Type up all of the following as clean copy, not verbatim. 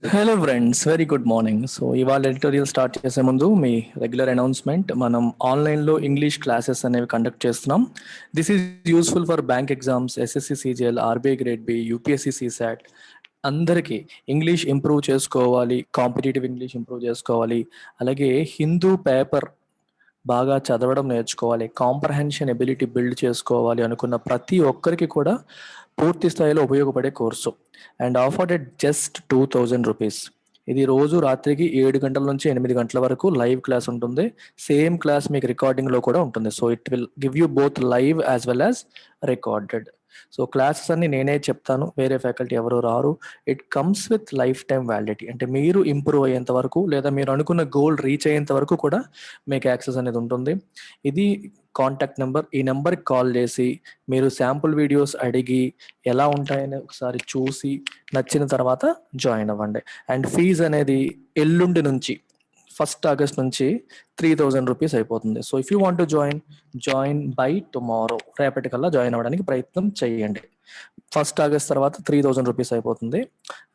Hello friends, very good morning. So ఇవాళ editorial start చేసే ముందు మీ రెగ్యులర్ అనౌన్స్మెంట్. మనం ఆన్లైన్లో ఇంగ్లీష్ క్లాసెస్ అనేవి కండక్ట్ చేస్తున్నాం. This is useful for bank exams, SSC CGL, RBI grade B, UPSC CSAT. అందరికీ ఇంగ్లీష్ ఇంప్రూవ్ చేసుకోవాలి, కాంపిటేటివ్ ఇంగ్లీష్ ఇంప్రూవ్ చేసుకోవాలి, అలాగే హిందూ పేపర్ బాగా చదవడం నేర్చుకోవాలి, కాంప్రహెన్షన్ ఎబిలిటీ బిల్డ్ చేసుకోవాలి అనుకున్న ప్రతి ఒక్కరికి కూడా పూర్తి స్థాయిలో ఉపయోగపడే course. And offered at just 2000 rupees. ఇది రోజు రాత్రికి 7 గంటల నుంచి 8 గంటల వరకు లైవ్ క్లాస్ ఉంటుంది. సేమ్ క్లాస్ మీకు రికార్డింగ్లో కూడా ఉంటుంది. So it will give you both live as well as recorded. So classes అన్ని నేనే చెప్తాను, వేరే ఫ్యాకల్టీ ఎవరు రారు. It comes with life time validity. అంటే మీరు ఇంప్రూవ్ అయ్యేంత వరకు లేదా మీరు అనుకున్న గోల్ రీచ్ అయ్యేంత వరకు కూడా మీకు యాక్సెస్ అనేది ఉంటుంది. ఇది కాంటాక్ట్ నెంబర్. ఈ నెంబర్కి కాల్ చేసి మీరు శాంపుల్ వీడియోస్ అడిగి ఎలా ఉంటాయని ఒకసారి చూసి నచ్చిన తర్వాత జాయిన్ అవ్వండి. అండ్ ఫీజు అనేది ఎల్లుండి నుంచి 1st ఆగస్ట్ నుంచి 3000 రూపీస్ అయిపోతుంది. So if you want to join by tomorrow, రేపటికల్లా జాయిన్ అవ్వడానికి ప్రయత్నం చేయండి. 1st ఆగస్ట్ తర్వాత 3000 రూపీస్ అయిపోతుంది.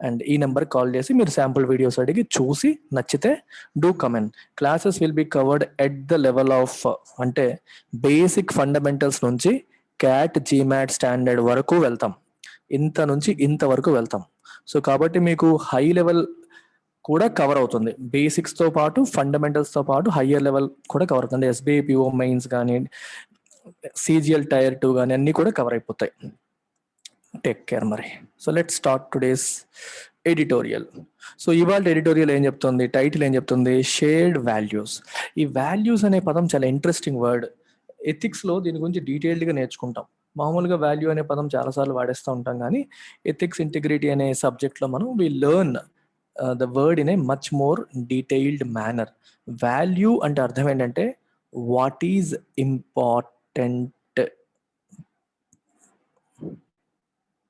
అండ్ ఈ నెంబర్కి కాల్ చేసి మీరు శాంపుల్ వీడియోస్ అడిగి చూసి నచ్చితే do comment. Classes will be covered at the level of, అంటే బేసిక్ ఫండమెంటల్స్ నుంచి క్యాట్ జీమాట్ స్టాండర్డ్ వరకు వెళ్తాం. ఇంత నుంచి ఇంత వరకు వెళ్తాం. సో కాబట్టి మీకు హై లెవెల్ కూడా కవర్ అవుతుంది. బేసిక్స్తో పాటు ఫండమెంటల్స్తో పాటు హయ్యర్ లెవెల్ కూడా కవర్ అవుతుంది. ఎస్బీఐ పిఓ మెయిన్స్ కానీ, సిజిఎల్ టైర్ 2 కానీ అన్నీ కూడా కవర్ అయిపోతాయి. టేక్ కేర్ మరి. So let's start today's editorial. So ఇవాళ ఎడిటోరియల్ ఏం చెప్తుంది, టైటిల్ ఏం చెప్తుంది, షేర్డ్ వాల్యూస్. ఈ వాల్యూస్ అనే పదం చాలా ఇంట్రెస్టింగ్ వర్డ్. ఎథిక్స్లో దీని గురించి డీటెయిల్డ్గా నేర్చుకుంటాం. మామూలుగా వాల్యూ అనే పదం చాలాసార్లు వాడేస్తూ ఉంటాం, కానీ ఎథిక్స్ ఇంటిగ్రిటీ అనే సబ్జెక్ట్లో మనం we learn the word in a much more detailed manner. Value అంటే అర్థం ఏంటంటే what is important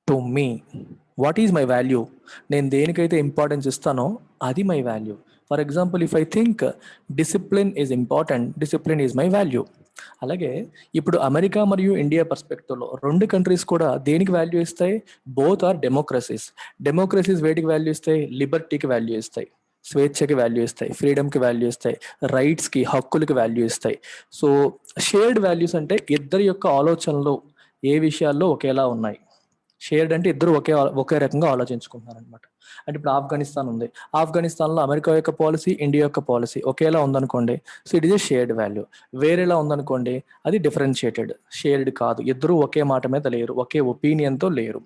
to me. What is my value? నేను దేనికైతే ఇంపార్టెన్స్ ఇస్తానో అది my value. For example, if I think discipline is important, discipline is my value. అలాగే ఇప్పుడు America మరియు ఇండియా పర్స్పెక్టివ్లో రెండు కంట్రీస్ కూడా దేనికి వాల్యూ ఇస్తాయి? Both are democracies. డెమోక్రసీస్ వేటికి వాల్యూ ఇస్తాయి? లిబర్టీకి వాల్యూ ఇస్తాయి, స్వేచ్ఛకి వాల్యూ ఇస్తాయి, ఫ్రీడమ్కి వాల్యూ ఇస్తాయి, రైట్స్కి, హక్కులకి వాల్యూ ఇస్తాయి. సో షేర్డ్ వాల్యూస్ అంటే ఇద్దరి యొక్క ఆలోచనలు ఏ విషయాల్లో ఒకేలా ఉన్నాయి. షేర్డ్ అంటే ఇద్దరు ఒకే రకంగా ఆలోచించుకుంటున్నారు అనమాట. అంటే ఇప్పుడు ఆఫ్ఘనిస్తాన్ ఉంది, ఆఫ్ఘనిస్తాన్లో అమెరికా యొక్క పాలసీ, ఇండియా యొక్క పాలసీ ఒకేలా ఉందనుకోండి, so it is a shared value. వేరేలా ఉందనుకోండి, అది డిఫరెన్షియేటెడ్, షేర్డ్ కాదు. ఇద్దరు ఒకే మాట మీద లేరు, ఒకే ఒపీనియన్తో లేరు.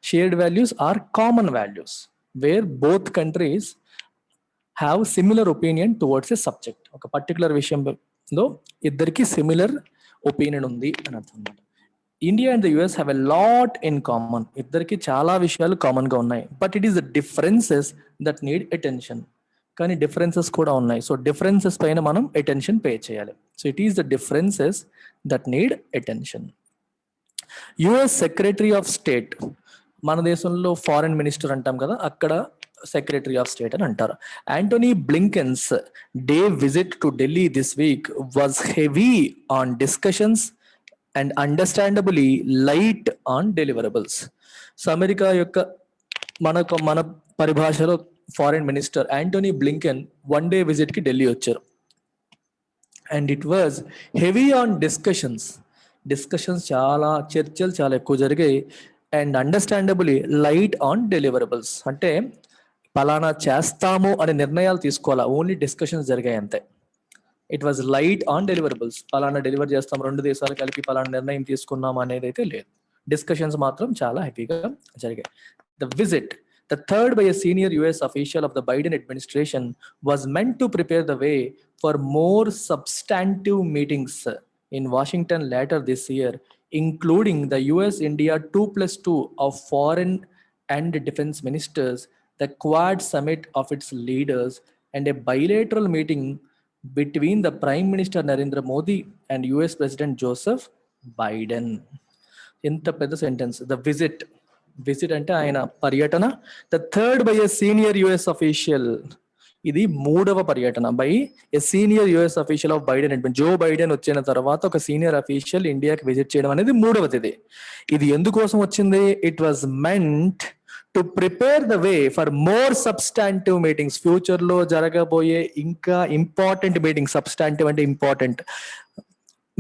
Shared values are common values where both countries have similar opinion towards a subject. ఒక పర్టికులర్ విషయంలో ఇద్దరికి సిమిలర్ ఒపీనియన్ ఉంది అని అర్థం అన్నమాట. India and the US have a lot in common. ఇద్దరికి చాలా విషయాలు కామన్గా ఉన్నాయి. But it is the differences that need attention. కానీ డిఫరెన్సెస్ కూడా ఉన్నాయి. సో డిఫరెన్సెస్ పైన మనం అటెన్షన్ పే చేయాలి. So it is the differences that need attention. US secretary of state, మన దేశంలో ఫారెన్ మినిస్టర్ అంటాం కదా, అక్కడ సెక్రటరీ ఆఫ్ స్టేట్ అని అంటారు. Antony Blinken's day visit to Delhi this week was heavy on discussions and understandably light on deliverables. So America యొక్క మన పరిభాషలో foreign minister Antony Blinken 1 day విజిట్కి ఢిల్లీ వచ్చారు. And it was heavy on discussions. చాలా చర్చలు చాలా ఎక్కువ జరిగాయి. And understandably light on deliverables, అంటే పలానా చేస్తాము అనే నిర్ణయాలు తీసుకోవాలా, ఓన్లీ డిస్కషన్స్ జరిగాయి అంతే. It was light on deliverables, పలానా డెలివర్ చేస్తాం, 2 దేశాలు కలిపి పలానా నిర్ణయం తీసుకున్నాం అనేది అయితే లేదు. డిస్కషన్స్ మాత్రం చాలా హ్యాపీగా జరిగాయి. The visit, the third by a senior US official of the Biden administration, was meant to prepare the way for more substantive meetings in Washington later this year, including the US-India 2+2 of foreign and defense ministers, the Quad summit of its leaders, and a bilateral meeting between the Prime Minister Narendra Modi and US President Joseph Biden. ఇంత పెద్ద sentence. The visit అంటే ఆయన పర్యటన. The third by a senior US official, ఇది 3వ పర్యటన by a senior US official of Biden admin. Joe Biden వచ్చిన తర్వాత ఒక సీనియర్ అఫీషియల్ ఇండియాకి విజిట్ చేయడం అనేది 3వది. ఇది ఎందుకోసం వచ్చింది? It was meant to prepare the way for more substantive meetings, future లో జరగబోయే ఇంకా ఇంపార్టెంట్ మీటింగ్స్, సబ్స్టాంటివ్ అంటే ఇంపార్టెంట్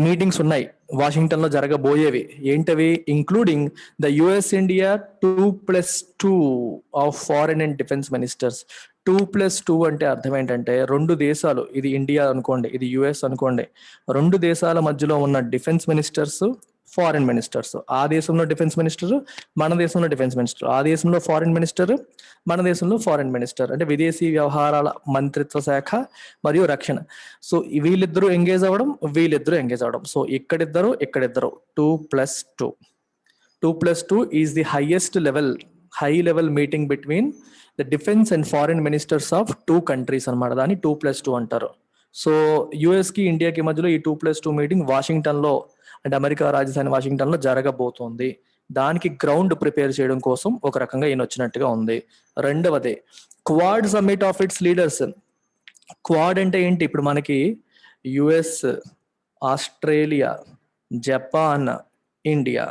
మీటింగ్స్ ఉన్నాయి వాషింగ్టన్ లో జరగబోయేవి. ఏంటవి? Including the US India 2+2 of foreign and defence ministers. 2+2 అంటే అర్థం ఏంటంటే రెండు దేశాలు, ఇది ఇండియా అనుకోండి, ఇది యుఎస్ అనుకోండి, రెండు దేశాల మధ్యలో ఉన్న డిఫెన్స్ మినిస్టర్స్, ఫారెన్ మినిస్టర్స్. ఆ దేశంలో డిఫెన్స్ మినిస్టర్, మన దేశంలో డిఫెన్స్ మినిస్టర్. ఆ దేశంలో ఫారెన్ మినిస్టర్, మన దేశంలో ఫారెన్ మినిస్టర్. అంటే విదేశీ వ్యవహారాల మంత్రిత్వ శాఖ మరియు రక్షణ. సో వీళ్ళిద్దరూ ఎంగేజ్ అవ్వడం, వీళ్ళిద్దరూ ఎంగేజ్ అవ్వడం. సో ఇక్కడిద్దరు, ఇక్కడిద్దరు. 2+2. 2+2 is the highest level, high level meeting between the defence and foreign ministers of 2 countries అనమాట. దాన్ని 2+2 అంటారు. సో యుఎస్ కి ఇండియాకి మధ్యలో ఈ 2+2 మీటింగ్ వాషింగ్టన్ లో, అంటే అమెరికా రాజధాని వాషింగ్టన్ లో జరగబోతోంది. దానికి గ్రౌండ్ ప్రిపేర్ చేయడం కోసం ఒక రకంగా ఈయన వచ్చినట్టుగా ఉంది. రెండవది quad summit of it's leaders. Quad అంటే ఏంటి? ఇప్పుడు మనకి యుఎస్, ఆస్ట్రేలియా, జపాన్, ఇండియా,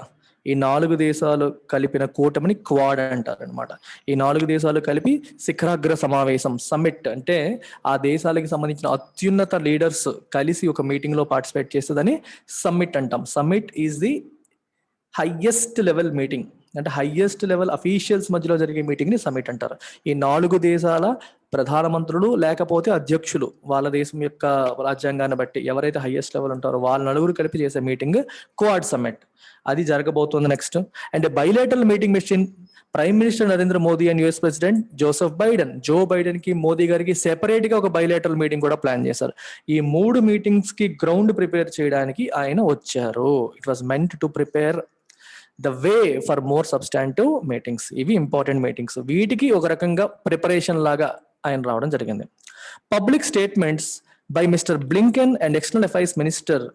ఈ 4 దేశాలు కలిపిన కూటమిని క్వాడ్ అంటారు అనమాట. ఈ 4 దేశాలు కలిపి శిఖరాగ్ర సమావేశం, సమ్మిట్ అంటే ఆ దేశాలకు సంబంధించిన అత్యున్నత లీడర్స్ కలిసి ఒక మీటింగ్ లో పార్టిసిపేట్ చేసేదని సమ్మిట్ అంటాం. Summit is the highest level meeting, అంటే హైయెస్ట్ లెవెల్ అఫీషియల్స్ మధ్యలో జరిగే మీటింగ్ ని సమ్మిట్ అంటారు. ఈ 4 దేశాల ప్రధానమంత్రులు లేకపోతే అధ్యక్షులు, వాళ్ళ దేశం యొక్క రాజ్యాంగాన్ని బట్టి ఎవరైతే హైయెస్ట్ లెవెల్ ఉంటారో వాళ్ళ నలుగురు కలిపి చేసే మీటింగ్ క్వాడ్ సమ్మిట్. అది జరగబోతోంది next. And bilateral meeting between prime minister Narendra Modi and US president Joseph Biden. Joe Biden కి మోదీ గారికి సెపరేట్ గా ఒక బైలేటరల్ మీటింగ్ కూడా ప్లాన్ చేశారు. ఈ 3 మీటింగ్స్ కి గ్రౌండ్ ప్రిపేర్ చేయడానికి ఆయన వచ్చారు. It was meant to prepare the way for more substantive meetings. ఇవి ఇంపార్టెంట్ మీటింగ్స్, వీటికి ఒక రకంగా ప్రిపరేషన్ లాగా ఆయన రావడం జరిగింది. Public statements by mister Blinken and external affairs minister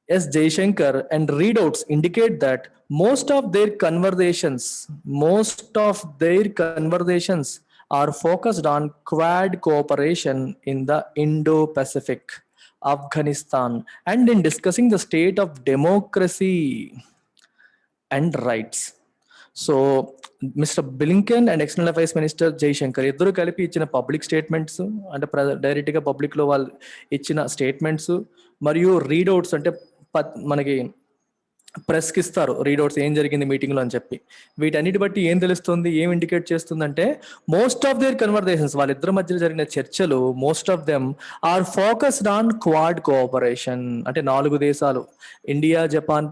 S. Jaishankar and readouts indicate that most of their conversations are focused on Quad cooperation in the Indo-Pacific, Afghanistan, and in discussing the state of democracy and rights. So mister Blinken and external affairs minister Jaishankar ఇద్దరు కలిపి ఇచ్చిన public statements, అంటే direct గా public లో వాళ్ళు ఇచ్చిన statements మరియు రీడౌట్స్, అంటే మనకి ప్రెస్ కి ఇస్తారు రీడౌట్స్, ఏం జరిగింది మీటింగ్ లో అని చెప్పి. వీటన్నిటి బట్టి ఏం తెలుస్తుంది, ఏం ఇండికేట్ చేస్తుందంటే మోస్ట్ ఆఫ్ దేర్ కన్వర్సేషన్స్, వాళ్ళిద్దరి మధ్యలో జరిగిన చర్చలు, most of them are focused on Quad cooperation. అంటే 4 దేశాలు, ఇండియా, జపాన్,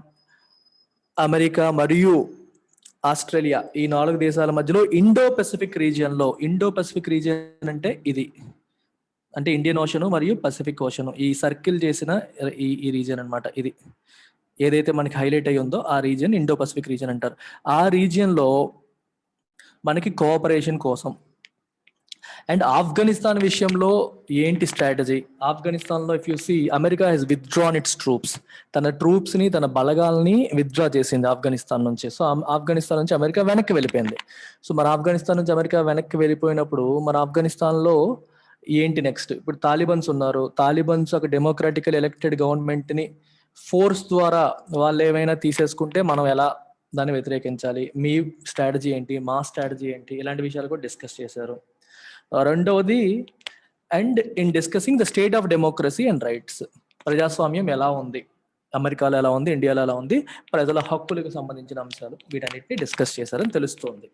అమెరికా మరియు ఆస్ట్రేలియా, ఈ 4 దేశాల మధ్యలో ఇండో పెసిఫిక్ రీజియన్ లో, ఇండో పెసిఫిక్ రీజియన్ అంటే ఇది, అంటే ఇండియన్ ఓషన్ మరియు పసిఫిక్ ఓషన్ ఈ సర్కిల్ చేసిన ఈ రీజియన్ అన్నమాట. ఇది ఏదైతే మనకి హైలైట్ అయ్యి ఉందో ఆ రీజియన్ ఇండో పసిఫిక్ రీజియన్ అంటారు. ఆ రీజియన్ లో మనకి కోఆపరేషన్ కోసం. అండ్ ఆఫ్ఘనిస్తాన్ విషయంలో ఏంటి స్ట్రాటజీ? ఆఫ్ఘనిస్తాన్ లో if you see, America has withdrawn its troops, తన ట్రూప్స్ ని, తన బలగాల్ని విత్డ్రా చేసింది ఆఫ్ఘనిస్తాన్ నుంచి. సో ఆఫ్ఘనిస్తాన్ నుంచి అమెరికా వెనక్కి వెళ్ళిపోయింది. సో మరి ఆఫ్ఘనిస్తాన్ నుంచి అమెరికా వెనక్కి వెళ్ళిపోయినప్పుడు మరి ఆఫ్ఘనిస్తాన్ లో ఏంటి నెక్స్ట్? ఇప్పుడు తాలిబన్స్ ఉన్నారు, తాలిబన్స్ ఒక డెమోక్రాటికల్ ఎలక్టెడ్ గవర్నమెంట్ ని ఫోర్స్ ద్వారా వాళ్ళు ఏమైనా తీసేసుకుంటే మనం ఎలా దాన్ని వ్యతిరేకించాలి, మీ స్ట్రాటజీ ఏంటి, మా స్ట్రాటజీ ఏంటి, ఇలాంటి విషయాలు కూడా డిస్కస్ చేశారు. రెండవది, and in discussing the state of democracy and rights, ప్రజాస్వామ్యం ఎలా ఉంది, అమెరికాలో ఎలా ఉంది, ఇండియాలో ఎలా ఉంది, ప్రజల హక్కులకు సంబంధించిన అంశాలు, వీటన్నిటిని డిస్కస్ చేశారని తెలుస్తోంది.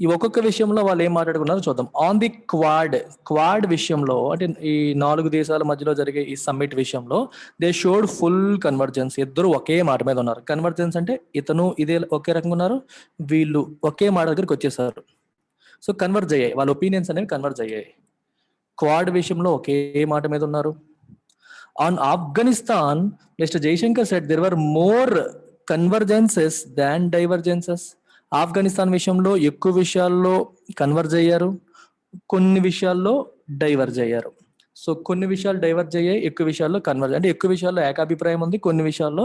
ఈ ఒక్కొక్క విషయంలో వాళ్ళు ఏం మాట్లాడుకున్నారో చూద్దాం. ఆన్ ది క్వాడ్ విషయంలో, అంటే ఈ 4 దేశాల మధ్యలో జరిగే ఈ సమ్మిట్ విషయంలో దే షోడ్ ఫుల్ కన్వర్జెన్స్. ఇద్దరు ఒకే మాట మీద ఉన్నారు. కన్వర్జెన్స్ అంటే ఇతను ఇదే ఒకే రకంగా ఉన్నారు, వీళ్ళు ఒకే మాట దగ్గరికి వచ్చేసారు. సో కన్వర్జ్ అయ్యాయి, వాళ్ళ ఒపీనియన్స్ అనేవి కన్వర్జ్ అయ్యాయి. క్వాడ్ విషయంలో ఒకే మాట మీద ఉన్నారు. On Afghanistan, mister Jaishankar said there were more convergences than divergences. Afghanistan విషయంలో ఎక్కువ విషయాల్లో కన్వర్జ్ అయ్యారు, కొన్ని విషయాల్లో డైవర్జ్ అయ్యారు. సో కొన్ని విషయాలు డైవర్జ్ అయ్యాయి, ఎక్కువ విషయాల్లో కన్వర్జ్, అంటే ఎక్కువ విషయాల్లో ఏకాభిప్రాయం ఉంది, కొన్ని విషయాల్లో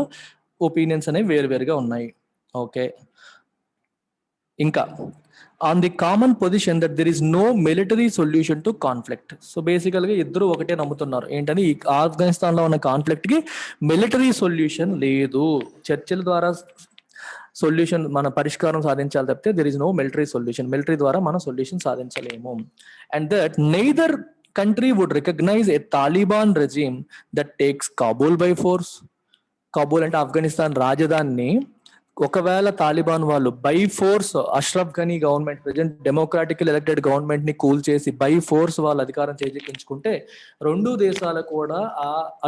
ఒపీనియన్స్ అనేవి వేరువేరుగా ఉన్నాయి. ఓకే, ఇంకా on the common position that there is no military solution to conflict. So బేసికల్ గా ఇద్దరు ఒకటే నమ్ముతున్నారు, ఏంటని ఈ ఆఫ్ఘనిస్తాన్ లో ఉన్న కాన్ఫ్లిక్ట్ కి మిలిటరీ సొల్యూషన్ లేదు, చర్చల ద్వారా సొల్యూషన్, మన పరిష్కారం సాధించాలి తప్పితే there is no military solution. Military ద్వారా మనం సొల్యూషన్ సాధించలేము. And that neither country would recognize a Taliban regime that takes Kabul by force. Kabul అంటే ఆఫ్ఘనిస్తాన్ రాజధానిని ఒకవేళ తాలిబాన్ వాళ్ళు బై ఫోర్స్ అష్రఫ్ ఘనీ గవర్నమెంట్, ప్రెజెంట్ డెమోక్రాటికల్ ఎలక్టెడ్ గవర్నమెంట్ ని కూల్ చేసి బై ఫోర్స్ వాళ్ళు అధికారం చేజిక్కించుకుంటే రెండు దేశాలు కూడా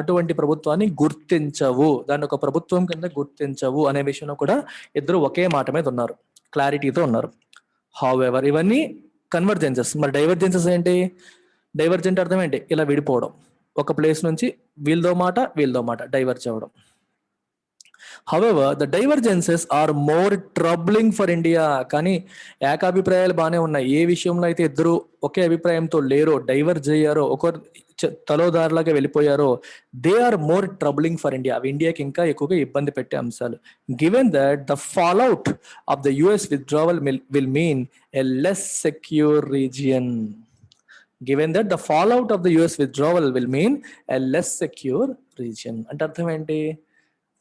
అటువంటి ప్రభుత్వాన్ని గుర్తించవు, దాన్ని ఒక ప్రభుత్వం కింద గుర్తించవు అనే విషయంలో కూడా ఇద్దరు ఒకే మాట మీద ఉన్నారు, క్లారిటీతో ఉన్నారు. హౌఎవర్ ఇవన్నీ కన్వర్జెన్సెస్. మరి డైవర్జెన్సెస్ ఏంటి? డైవర్జెంట్ అర్థం ఏంటి? ఇలా విడిపోవడం, ఒక ప్లేస్ నుంచి వీళ్ళదో మాట డైవర్జ్ అవ్వడం. However, the divergences are more troubling for India. కానీ ఏకాభిప్రాయాలు బాగానే ఉన్నాయి. ఏ విషయంలో అయితే ఇద్దరు ఒకే అభిప్రాయంతో లేరో, డైవర్జ్ అయ్యారో, ఒకరు తలోదారులాగా వెళ్ళిపోయారో, they are more troubling for India. అవి ఇండియాకి ఇంకా ఎక్కువగా ఇబ్బంది పెట్టే అంశాలు. Given that the fallout of the US withdrawal will mean a less secure region. Given that the fallout of the US withdrawal will mean a less secure region. అంటే అర్థం ఏంటి?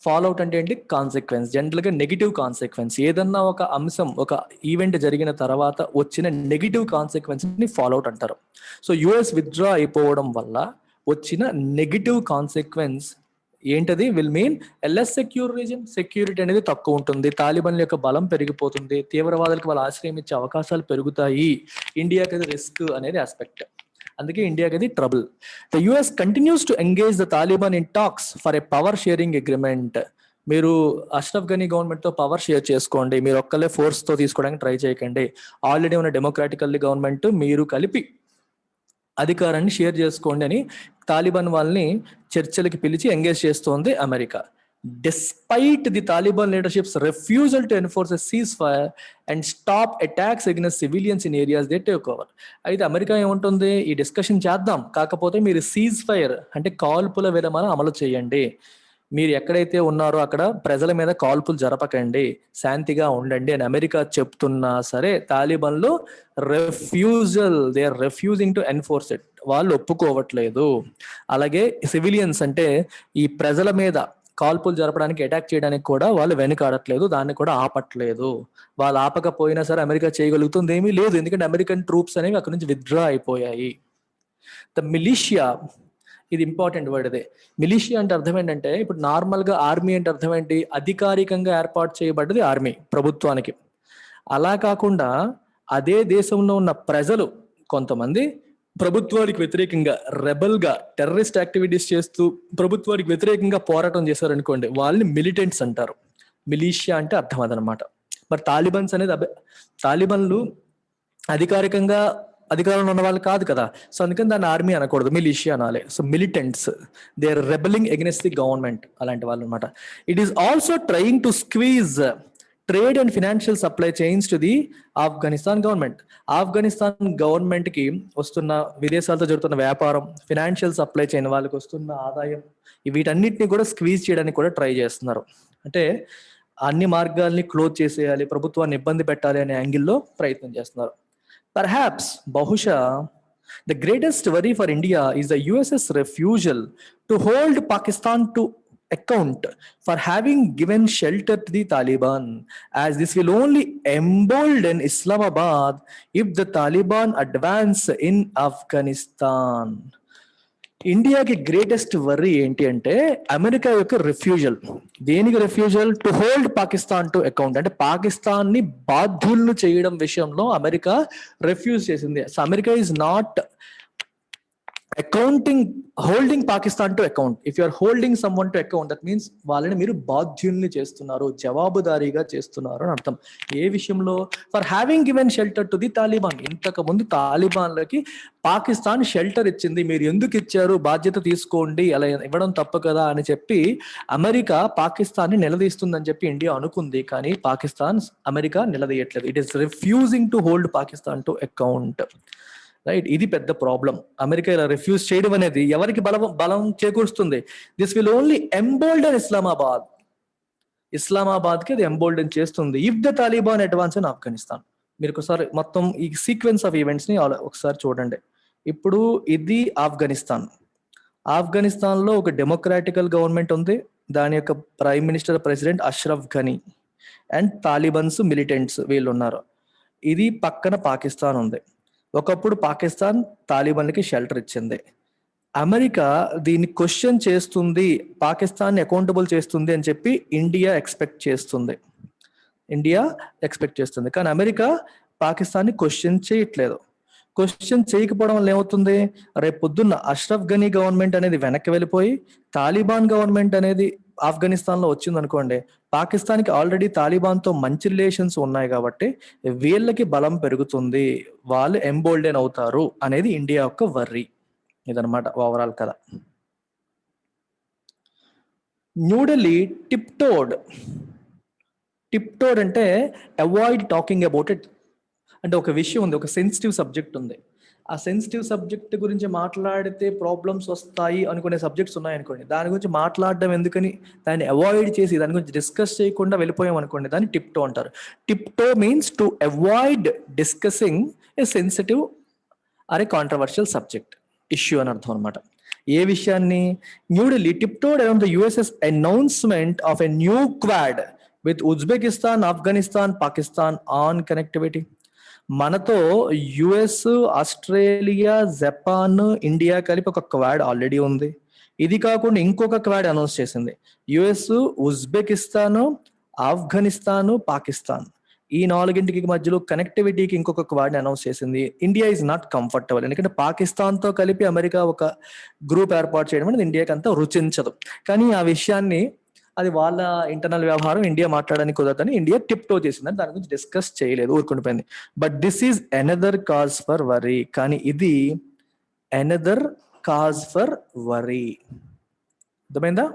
ఫాల్అవుట్ అంటే ఏంటి? కాన్సిక్వెన్స్, జనరల్గా నెగిటివ్ కాన్సిక్వెన్స్. ఏదన్నా ఒక అంశం, ఒక ఈవెంట్ జరిగిన తర్వాత వచ్చిన నెగిటివ్ కాన్సిక్వెన్స్ ని ఫాల్అవుట్ అంటారు. సో యుఎస్ విత్డ్రా అయిపోవడం వల్ల వచ్చిన నెగిటివ్ కాన్సిక్వెన్స్ ఏంటది? Will mean a less secure reason. Security అనేది తక్కువ ఉంటుంది, తాలిబాన్ల యొక్క బలం పెరిగిపోతుంది, తీవ్రవాదులకు వాళ్ళు ఆశ్రయం ఇచ్చే అవకాశాలు పెరుగుతాయి, ఇండియాకి అది రిస్క్ అనేది ఆస్పెక్ట్. అందుకే ఇండియాకి అది trouble. The US continues to engage the Taliban in talks for a power sharing agreement. మీరు అష్రఫ్ ఘనీ గవర్నమెంట్ తో పవర్ షేర్ చేసుకోండి, మీరు ఒక్కలే ఫోర్స్ తో తీసుకోవడానికి ట్రై చేయకండి. ఆల్రెడీ ఉన్న డెమోక్రాటికల్ గవర్నమెంట్ మీరు కలిపి అధికారాన్ని షేర్ చేసుకోండి అని తాలిబాన్ వాళ్ళని చర్చలకి పిలిచి ఎంగేజ్ చేస్తోంది America. Despite the Taliban leadership's refusal to enforce a ceasefire and stop attacks against civilians in areas they take over. అయితే అమెరికా ఏముంటుంది? ఈ డిస్కషన్ చేద్దాం, కాకపోతే మీరు సీజ్ ఫైర్ అంటే కాల్పుల విరమణ అమలు చేయండి, మీరు ఎక్కడైతే ఉన్నారో అక్కడ ప్రజల మీద కాల్పులు జరపకండి, శాంతిగా ఉండండి అని అమెరికా చెప్తున్నా సరే తాలిబాన్లు they are refusing to enforce it. వాళ్ళు ఒప్పుకోవట్లేదు. అలాగే సివిలియన్స్ అంటే ఈ ప్రజల మీద కాల్పులు జరపడానికి, అటాక్ చేయడానికి కూడా వాళ్ళు వెనుకాడట్లేదు, దాన్ని కూడా ఆపట్లేదు. వాళ్ళు ఆపకపోయినా సరే అమెరికా చేయగలుగుతుంది ఏమీ లేదు, ఎందుకంటే అమెరికన్ ట్రూప్స్ అనేవి అక్కడ నుంచి విత్డ్రా అయిపోయాయి. ద మిలిషియా, ఇది ఇంపార్టెంట్ వర్డ్. అదే మిలిషియా అంటే అర్థం ఏంటంటే, ఇప్పుడు నార్మల్ గా ఆర్మీ అంటే అర్థం ఏంటి? అధికారికంగా ఏర్పాటు చేయబడ్డది ఆర్మీ ప్రభుత్వానికి. అలా కాకుండా అదే దేశంలో ఉన్న ప్రజలు కొంతమంది ప్రభుత్వానికి వ్యతిరేకంగా రెబల్ గా టెర్రరిస్ట్ యాక్టివిటీస్ చేస్తూ ప్రభుత్వానికి వ్యతిరేకంగా పోరాటం చేశారనుకోండి, వాళ్ళని మిలిటెంట్స్ అంటారు. మిలిషియా అంటే అర్థం అదనమాట. మరి తాలిబాన్స్ అనేది తాలిబాన్లు అధికారికంగా అధికారంలో ఉన్న వాళ్ళు కాదు కదా, సో అందుకని దాన్ని ఆర్మీ అనకూడదు, మిలిషియా అనాలి. So militants, they are rebelling against the government, అలాంటి వాళ్ళు అనమాట. It is also trying to squeeze trade and financial supply chains to the Afghanistan government. Afghanistan government కి వస్తున్న విదేశాలతో జరుగుతున్న వ్యాపారం, ఫినాన్షియల్ సప్లై చైన్, వాళ్ళకి వస్తున్న ఆదాయం, వీటన్నిటిని కూడా స్క్వీజ్ చేయడానికి కూడా ట్రై చేస్తున్నారు. అంటే అన్ని మార్గాల్ని క్లోజ్ చేసేయాలి, ప్రభుత్వాన్ని ఇబ్బంది పెట్టాలి అనే యాంగిల్లో ప్రయత్నం చేస్తున్నారు. పర్హాప్స్, బహుశా the greatest worry for India is the US's refusal to hold Pakistan to account for having given shelter to the Taliban, as this will only embolden Islamabad if the Taliban advance in Afghanistan. ఇండియాకి greatest worry ఏంటి అంటే America యొక్క refusal. దేనికి refusal? To hold Pakistan to account, అంటే పాకిస్తాన్ ని బాధ్యులను చేయడం విషయంలో అమెరికా రిఫ్యూజ్ చేసింది. So America is not holding Pakistan to account. If you are holding someone to account, that means వాళ్ళని మీరు బాధ్యుల్ని చేస్తున్నారు, జవాబుదారీగా చేస్తున్నారు అని అర్థం. ఏ విషయంలో? For having given shelter to the Taliban. ఇంతకు ముందు తాలిబాన్లకి పాకిస్తాన్ షెల్టర్ ఇచ్చింది, మీరు ఎందుకు ఇచ్చారు, బాధ్యత తీసుకోండి, అలా ఇవ్వడం తప్పు కదా అని చెప్పి అమెరికా పాకిస్తాన్ ని నిలదీస్తుందని చెప్పి ఇండియా అనుకుంది, కానీ అమెరికా నిలదీయట్లేదు. It is refusing to hold Pakistan to account. Right, ఇది పెద్ద ప్రాబ్లం. అమెరికా ఇలా రిఫ్యూజ్ చేయడం అనేది ఎవరికి బలం చేకూరుస్తుంది? దిస్ విల్ ఓన్లీ ఎంబోల్డన్ ఇస్లామాబాద్ కి అది ఎంబోల్డన్ చేస్తుంది if the Taliban advance in Afghanistan. మీరు ఒకసారి మొత్తం ఈ సీక్వెన్స్ ఆఫ్ ఈవెంట్స్ ని ఒకసారి చూడండి. ఇప్పుడు ఇది ఆఫ్ఘనిస్తాన్ లో ఒక డెమోక్రాటికల్ గవర్నమెంట్ ఉంది, దాని యొక్క ప్రైమ్ మినిస్టర్ ప్రెసిడెంట్ అష్రఫ్ ఘనీ. అండ్ తాలిబన్స్ మిలిటెంట్స్ వీళ్ళు ఉన్నారు. ఇది పక్కన పాకిస్తాన్ ఉంది. ఒకప్పుడు పాకిస్తాన్ తాలిబన్లకి షెల్టర్ ఇచ్చింది. అమెరికా దీన్ని క్వశ్చన్ చేస్తుంది, పాకిస్తాన్ని అకౌంటబుల్ చేస్తుంది అని చెప్పి ఇండియా ఎక్స్పెక్ట్ చేస్తుంది. కానీ అమెరికా పాకిస్తాన్ని క్వశ్చన్ చేయట్లేదు. క్వశ్చన్ చేయకపోవడం వల్ల ఏమవుతుంది, రేపు పొద్దున్న అష్రఫ్ ఘనీ గవర్నమెంట్ అనేది వెనక్కి వెళ్ళిపోయి తాలిబాన్ గవర్నమెంట్ అనేది ఆఫ్ఘనిస్తాన్లో వచ్చింది అనుకోండి, పాకిస్తాన్కి ఆల్రెడీ తాలిబాన్తో మంచి రిలేషన్స్ ఉన్నాయి కాబట్టి వీళ్ళకి బలం పెరుగుతుంది, వాళ్ళు ఎంబోల్డెన్ అవుతారు అనేది ఇండియా యొక్క వర్రీ. ఇదనమాట ఓవరాల్ కథ. న్యూఢిల్లీ టిప్టోడ్ అంటే అవాయిడ్ టాకింగ్ అబౌట్ ఇట్. అంటే ఒక విషయం ఉంది, ఒక సెన్సిటివ్ సబ్జెక్ట్ ఉంది, ఆ సెన్సిటివ్ సబ్జెక్ట్ గురించి మాట్లాడితే ప్రాబ్లమ్స్ వస్తాయి అనుకునే సబ్జెక్ట్స్ ఉన్నాయనుకోండి, దాని గురించి మాట్లాడడం ఎందుకని దాన్ని అవాయిడ్ చేసి దాని గురించి డిస్కస్ చేయకుండా వెళ్ళిపోయాం అనుకోండి, దాన్ని టిప్టో అంటారు. Tiptoe means to avoid discussing a sensitive or a controversial subject, issue అని అర్థం అనమాట. ఏ విషయాన్ని? New Delhi tiptoed around the US's announcement of a new quad with Uzbekistan, Afghanistan, Pakistan on connectivity. మనతో యుఎస్, ఆస్ట్రేలియా, జపాన్, ఇండియా కలిపి ఒక క్వాడ్ ఆల్రెడీ ఉంది. ఇది కాకుండా ఇంకొక క్వాడ్ అనౌన్స్ చేసింది. యుఎస్, ఉజ్బెకిస్తాన్, ఆఫ్ఘనిస్తాన్, పాకిస్తాన్ ఈ నాలుగింటికి మధ్యలో కనెక్టివిటీకి ఇంకొక క్వాడ్ అనౌన్స్ చేసింది. ఇండియా ఈజ్ నాట్ కంఫర్టబుల్, ఎందుకంటే పాకిస్తాన్తో కలిపి అమెరికా ఒక గ్రూప్ ఏర్పాటు చేయడం అనేది ఇండియాకి అంతా రుచించదు. కానీ ఆ విషయాన్ని అది వాళ్ళ ఇంటర్నల్ వ్యవహారం, ఇండియా మాట్లాడడానికి కుదరదని ఇండియా టిప్టో చేసిందని దాని గురించి డిస్కస్ చేయలేదు, ఊరుకుండిపోయింది. But this is another cause for worry. కానీ ఇది అనదర్ కాజ్ ఫర్ వరీ. అర్థమైందా?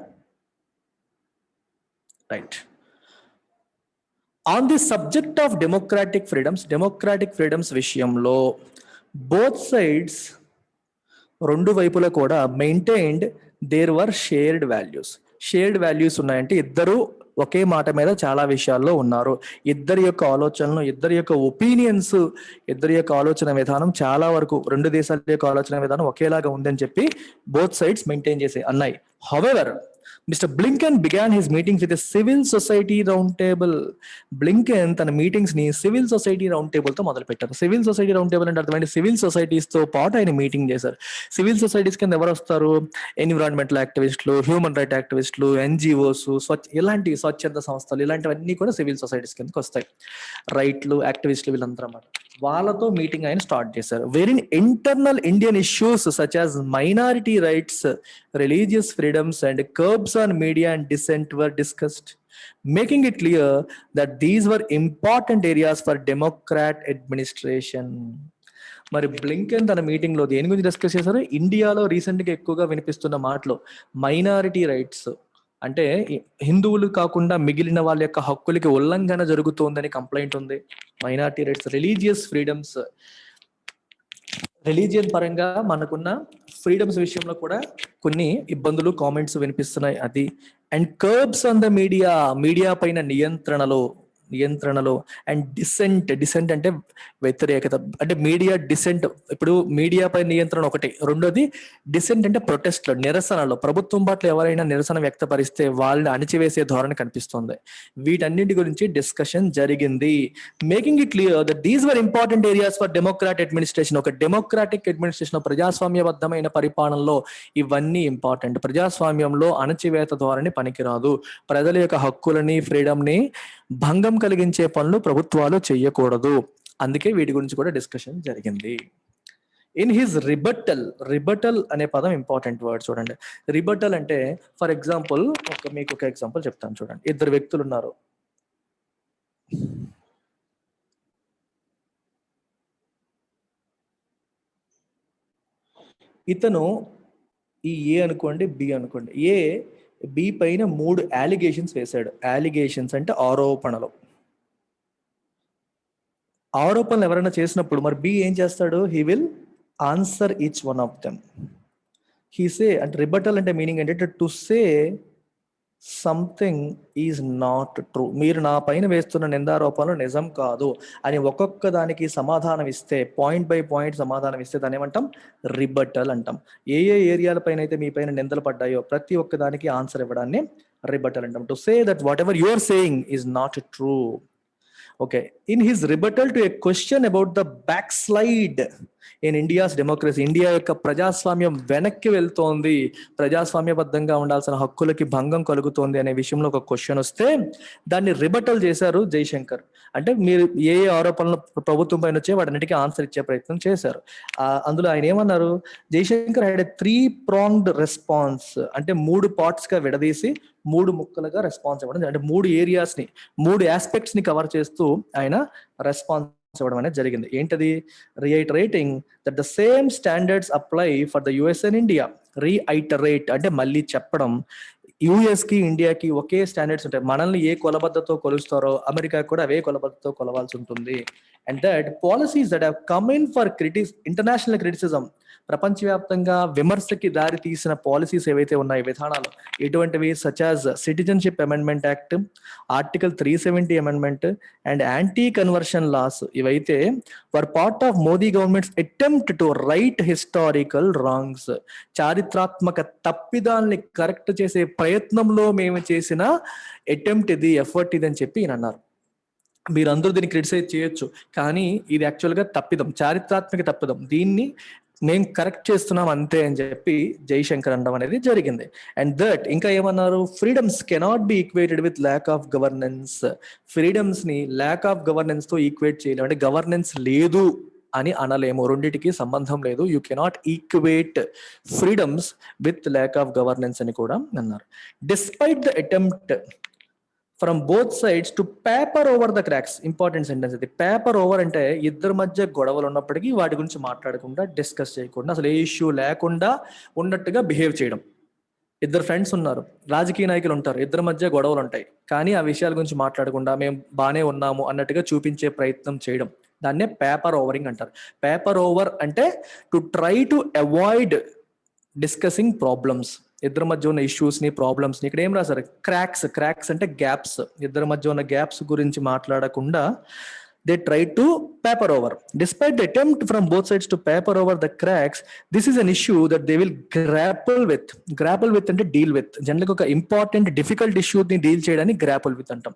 Right. On the subject of democratic freedoms విషయంలో బోత్ సైడ్స్, రెండు వైపులా కూడా maintained there were shared values ఉన్నాయంటే ఇద్దరు ఒకే మాట మీద చాలా విషయాల్లో ఉన్నారు. ఇద్దరి యొక్క ఆలోచనలు, ఇద్దరి యొక్క ఒపీనియన్స్, ఇద్దరి యొక్క ఆలోచన విధానం చాలా వరకు రెండు దేశాల యొక్క ఆలోచన విధానం ఒకేలాగా ఉందని చెప్పి బోత్ సైడ్స్ మెయింటైన్ చేసే అన్నాయి. However, Mr. Blinken began his meetings with a civil society roundtable. Blinken తన మీటింగ్స్ ని సివిల్ సొసైటీ రౌండ్ టేబుల్ తో మొదలు పెట్టారు. సివిల్ సొసైటీ రౌండ్ టేబుల్ అంటే అర్థమైంది, సివిల్ సొసైటీస్ తో పాటు ఆయన మీటింగ్ చేశారు. సివిల్ సొసైటీస్ కింద ఎవరు వస్తారు? ఎన్విరాన్మెంటల్ యాక్టివిస్టులు, హ్యూమన్ రైట్ యాక్టివిస్టులు, ఎన్జిఓస్, ఇలాంటి స్వచ్ఛంద సంస్థలు, ఇలాంటివన్నీ కూడా సివిల్ సొసైటీస్ కిందకి వస్తాయి. రైట్లు, యాక్టివిస్టులు వీళ్ళందరూ అన్నమాట. వాళ్ళతో మీటింగ్ ఆయన స్టార్ట్ చేశారు. Very internal Indian issues such as minority rights, religious freedoms and curbs on media and dissent were discussed, making it clear that these were important areas for Democrat administration. మరి Blinken తన meeting లో దేని గురించి discuss చేశారు? ఇండియాలో recent గా ఎక్కువగా వినిపిస్తున్న మాటలు మైనారిటీ రైట్స్, అంటే హిందువులు కాకుండా మిగిలిన వాళ్ళ యొక్క హక్కులకి ఉల్లంఘన జరుగుతోందని కంప్లైంట్ ఉంది. Minority rights, religious freedoms, religion పరంగా మనకున్న ఫ్రీడమ్స్ విషయంలో కూడా కొన్ని ఇబ్బందులు, కామెంట్స్ వినిపిస్తున్నాయి అది. And curbs on the media పైన నియంత్రణలు అండ్ డిసెంట్ అంటే వ్యతిరేకత, అంటే మీడియా డిసెంట్. ఇప్పుడు మీడియా పై నియంత్రణ ఒకటి, రెండోది డిసెంట్ అంటే ప్రొటెస్ట్లు, నిరసనలు. ప్రభుత్వం పట్ల ఎవరైనా నిరసన వ్యక్తపరిస్తే వాళ్ళని అణిచివేసే ధోరణి కనిపిస్తుంది. వీటన్నిటి గురించి డిస్కషన్ జరిగింది. Making it clear that these were important areas for democratic administration. ఒక డెమోక్రాటిక్ అడ్మినిస్ట్రేషన్, ప్రజాస్వామ్యబద్ధమైన పరిపాలనలో ఇవన్నీ ఇంపార్టెంట్. ప్రజాస్వామ్యంలో అణచివేత ధోరణి పనికిరాదు. ప్రజల యొక్క హక్కులని, ఫ్రీడమ్ ని భంగం కలిగించే పనులు ప్రభుత్వాలు చేయకూడదు. అందుకే వీటి గురించి కూడా డిస్కషన్ జరిగింది. ఇన్ హిజ్ రిబటల్ అనే పదం ఇంపార్టెంట్ వర్డ్. చూడండి, రిబటల్ అంటే ఫర్ ఎగ్జాంపుల్ మీకు ఒక ఎగ్జాంపుల్ చెప్తాను. చూడండి, ఇద్దరు వ్యక్తులు ఉన్నారు. ఇతను ఈ ఏ అనుకోండి, బి అనుకోండి. ఏ బి పైన 3 అలిగేషన్స్ వేశాడు. అలిగేషన్స్ అంటే ఆరోపణలు ఎవరైనా చేసినప్పుడు మరి బి ఏం చేస్తాడు? He will answer each one of them. He say, అంటే రిబటల్ అంటే మీనింగ్ ఏంటంటే to say something is not true, మీరు నా పైన వేస్తున్న నిందారోపణలు నిజం కాదు అని ఒక్కొక్క దానికి సమాధానం ఇస్తే, పాయింట్ బై పాయింట్ సమాధానం ఇస్తే దాన్ని ఏమంటాం? రిబటల్ అంటాం. ఏ ఏ ఏరియాల పైన అయితే మీ పైన నిందలు పడ్డాయో ప్రతి ఒక్క దానికి ఆన్సర్ ఇవ్వడాన్ని రిబటల్ అంటాం. To say that whatever you are saying is not true. Okay, in his rebuttal to a question about the backslide in India's democracy, India యొక్క ప్రజాస్వామ్యం వెనక్కి వెళ్తోంది, ప్రజాస్వామ్యబద్ధంగా ఉండాల్సిన హక్కులకి భంగం కలుగుతోంది అనే విషయంలో ఒక క్వశ్చన్ వస్తే దాన్ని రిబటల్ చేశారు జైశంకర్. అంటే మీరు ఏ ఏ ఆరోపణలు ప్రభుత్వం పైన వచ్చే వాటన్నిటికీ ఆన్సర్ ఇచ్చే ప్రయత్నం చేశారు. అందులో ఆయన ఏమన్నారు? Jaishankar had a 3-pronged response, అంటే 3 parts గా విడదీసి 3 ముక్కలుగా రెస్పాన్స్ ఇవ్వడం, అంటే 3 ఏరియాస్ ని 3 ఆస్పెక్ట్స్ ని కవర్ చేస్తూ ఆయన రెస్పాన్స్ ఇవ్వడం అనేది జరిగింది. ఏంటది? Reiterating that the same standards apply for the US and India. Reiterate అంటే మళ్ళీ చెప్పడం, యుఎస్ కి ఇండియాకి ఒకే స్టాండర్డ్స్ ఉంటాయి. మనల్ని ఏ కొలబద్దతో కొలుస్తారో అమెరికా కూడా అవే కొలబద్దతో కొలవాల్సి ఉంటుంది. And that policies that have come in for international criticism, ప్రపంచవ్యాప్తంగా విమర్శకి దారి తీసిన పాలసీస్ ఏవైతే ఉన్నాయి, విధానాలు ఎటువంటివి? Such as citizenship amendment act, article 370 amendment and anti conversion laws, ఇవైతే were part of Modi government's attempt to right historical wrongs. చారిత్రాత్మక తప్పిదాల్ని కరెక్ట్ చేసే ప్రయత్నంలో మేము చేసిన అటెంప్ట్ ఇది, ఎఫర్ట్ ఇది అని చెప్పి ఈయన అన్నారు. మీరందరూ దీన్ని క్రిటిసైజ్ చేయొచ్చు, కానీ ఇది యాక్చువల్గా తప్పిదం, చారిత్రాత్మక తప్పిదం, దీన్ని మేము కరెక్ట్ చేస్తున్నాం అంతే అని చెప్పి జైశంకర్ అనడం అనేది జరిగింది. అండ్ దట్ ఇంకా ఏమన్నారు? Freedoms cannot be equated with lack of governance. Freedoms ని ల్యాక్ ఆఫ్ గవర్నెన్స్ తో ఈక్వేట్ చేయలేము, అంటే గవర్నెన్స్ లేదు అని అనలేము, రెండింటికి సంబంధం లేదు. You cannot equate freedoms with lack of governance అని కూడా అన్నారు. Despite the attempt from both sides to paper over the cracks, important sentence ఇది. పేపర్ ఓవర్ అంటే ఇద్దరి మధ్య గొడవలు ఉన్నప్పటికీ వాటి గురించి మాట్లాడకుండా, డిస్కస్ చేయకుండా, అసలు ఏ ఇష్యూ లేకుండా ఉన్నట్టుగా బిహేవ్ చేయడం. ఇద్దరు ఫ్రెండ్స్ ఉన్నారు, రాజకీయ నాయకులు ఉంటారు, ఇద్దరి మధ్య గొడవలు ఉంటాయి, కానీ ఆ విషయాల గురించి మాట్లాడకుండా మేము బాగానే ఉన్నాము అన్నట్టుగా చూపించే ప్రయత్నం చేయడం, దాన్నే పేపర్ ఓవరింగ్ అంటారు. పేపర్ ఓవర్ అంటే to try to avoid discussing problems, ఇద్దరి మధ్య ఉన్న ఇష్యూస్ ని, ప్రాబ్లమ్స్ ని. ఇక్కడ ఏం రాశారు? క్రాక్స్. క్రాక్స్ అంటే గ్యాప్స్, ఇద్దరి మధ్య ఉన్న గ్యాప్స్ గురించి మాట్లాడకుండా they try to paper over. Despite the attempt from both sides to paper over the cracks, this is an issue that they will grapple with. Grapple with అంటే deal with. జనరల్గా ఒక important difficult ఇష్యూని deal చేయడానికి grapple with అంటాం.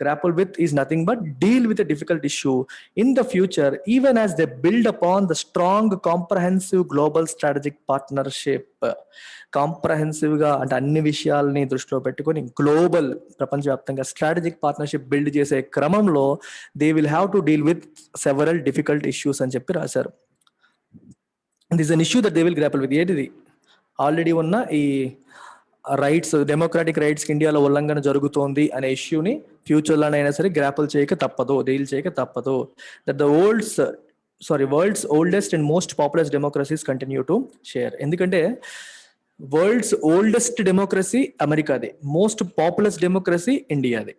Grapple with is nothing but deal with a difficult issue in the future, even as they build upon the strong comprehensive global strategic partnership. Comprehensive గా అంటే అన్ని విషయాలని దృష్టిలో పెట్టుకొని గ్లోబల్, ప్రపంచవ్యాప్తంగా స్ట్రాటజిక్ పార్ట్నర్షిప్ బిల్డ్ చేసే క్రమంలో they will have to deal with several difficult issues అని చెప్పి రాశారు. This an issue that they will grapple with. ఏంటిది? ఆల్రెడీ ఉన్న ఈ రైట్స్, డెమోక్రాటిక్ రైట్స్ ఇండియాలో ఉల్లంఘన జరుగుతోంది అనే ఇష్యూని ఫ్యూచర్లోనైనా సరే గ్రాపుల్ చేయక తప్పదు, డీల్ చేయక తప్పదు. That the world's oldest and most popular democracies continue to share. ఎందుకంటే వరల్డ్స్ ఓల్డెస్ట్ డెమోక్రసీ అమెరికాది, మోస్ట్ పాపులర్ డెమోక్రసీ ఇండియాది.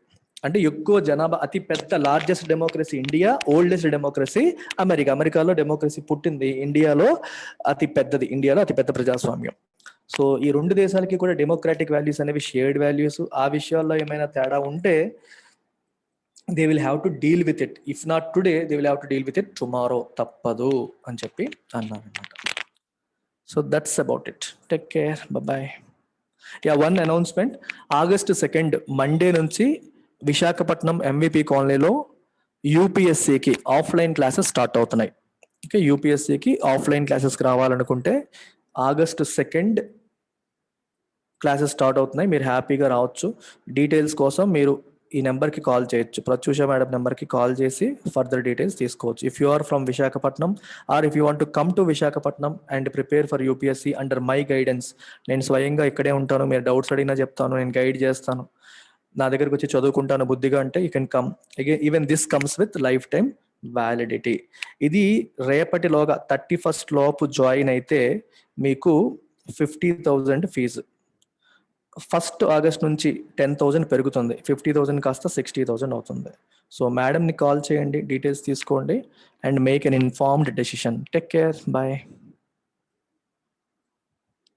అంటే ఎక్కువ జనాభా, అతి పెద్ద largest democracy India, oldest democracy America. అమెరికాలో డెమోక్రసీ పుట్టింది, ఇండియాలో అతి పెద్దది, ఇండియాలో అతి పెద్ద ప్రజాస్వామ్యం. సో ఈ రెండు దేశాలకి కూడా డెమోక్రాటిక్ వాల్యూస్ అనేవి షేర్డ్ వాల్యూస్. ఆ విషయాల్లో ఏమైనా తేడా ఉంటే they will have to deal with it. If not today they will have to deal with it tomorrow, తప్పదు అని చెప్పి అన్నారు అనమాట. So that's about it. Take care. Bye-bye. Yeah, one announcement. August 2nd, Monday నుంచి Visakhapatnam MVP కాలనీలో యూపీఎస్సీకి offline classes start అవుతున్నాయి. Okay, యూపీఎస్సీకి offline క్లాసెస్కి రావాలనుకుంటే August 2nd క్లాసెస్ స్టార్ట్ అవుతున్నాయి. మీరు హ్యాపీగా రావచ్చు. డీటెయిల్స్ కోసం మీరు ఈ నెంబర్కి కాల్ చేయొచ్చు, ప్రత్యూష మేడం నెంబర్కి కాల్ చేసి ఫర్దర్ డీటెయిల్స్ తీసుకోవచ్చు. If you are from Visakhapatnam or if you want to come to Visakhapatnam and prepare for UPSC under my guidance, నేను స్వయంగా ఇక్కడే ఉంటాను, మీరు డౌట్స్ అడిగినా చెప్తాను, నేను గైడ్ చేస్తాను, నా దగ్గరకు వచ్చి చదువుకుంటాను బుద్ధిగా అంటే you can come. Again even this comes with life time validity. ఇది రేపటిలోగా 31st లోపు జాయిన్ అయితే మీకు 50,000 ఫీజు. 1st August నుంచి 10,000 పెరుగుతుంది, 50,000 కాస్త 60,000 అవుతుంది. సో మేడంని కాల్ చేయండి, డీటెయిల్స్ తీసుకోండి and make an informed decision. Take care. Bye.